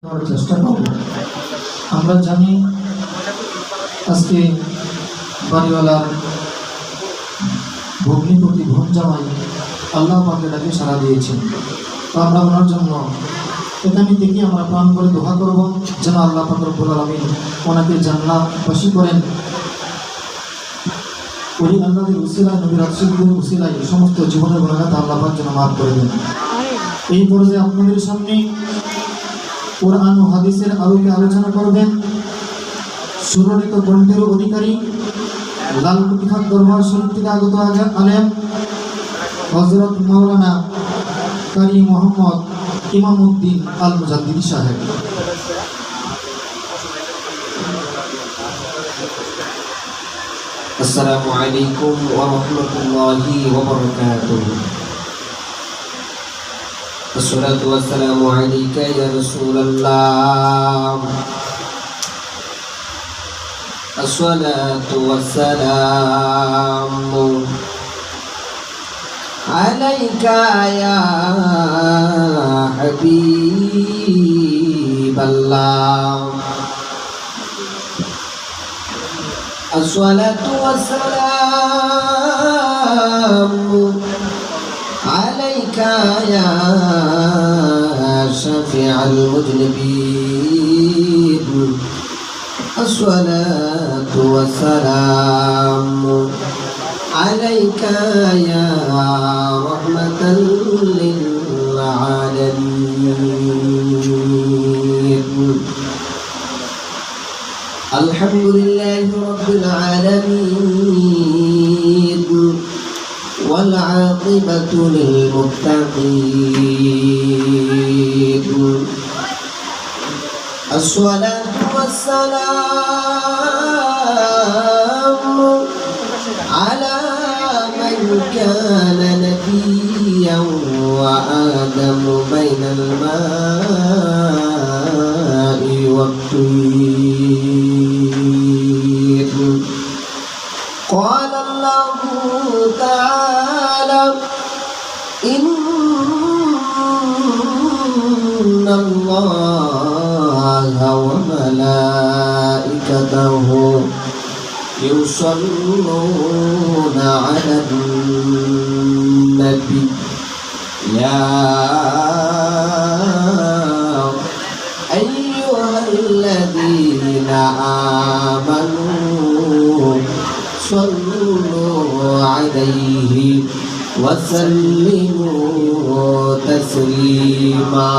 চেষ্টা করব। আমরা জানি আজকে বাড়িওয়ালার ভগ্নিপতি ভোট জামাই আল্লাহ পাকের ডাকে সাড়া দিয়েছেন। তো আমরা ওনার জন্য এখানে থেকে আমরা প্রাণ করে দোয়া করব যেন আল্লাহ পাক রব্বুল আলামিন ওনাকে জান্নাতবাসী করেন। ওই আল্লাহর উসিলায় নবীর রাসূলের উসিলায় সমস্ত জীবনের গুনাহ আল্লাহ পাক যেন মাফ করে দেন। এই পর্যায়ে আপনাদের সামনে কোরআন ও হাদিসের আলোকে আলোচনা করবেন সুরলিত কণ্ঠের অধিকারী লালকুটিহাট দরবার শরীফ থেকে আগত আলেম হযরত মাওলানা কারি মোহাম্মদ ইমামউদ্দিন আল মুজাদ্দিদি সাহেব। আসসালামু আলাইকুম ওয়া রাহমাতুল্লাহি ওয়া বারাকাতুহু। الصلاة والسلام عليك يا رسول الله. الصلاة والسلام عليك يا حبيب الله. الصلاة والسلام عليك يا شفيع المذنبين. الصلاة والسلام عليك يا رحمة للعالمين. الحمد لله رب العالمين والعاقبة للمتقين. الصلاة والسلام على من كان نبيا وآدم بين الماء والطين. قال الله تعالى إن الله وملائكته يصلون على النبي يا أيها الذين آمنوا صلوا عليه وسلموا تسليما.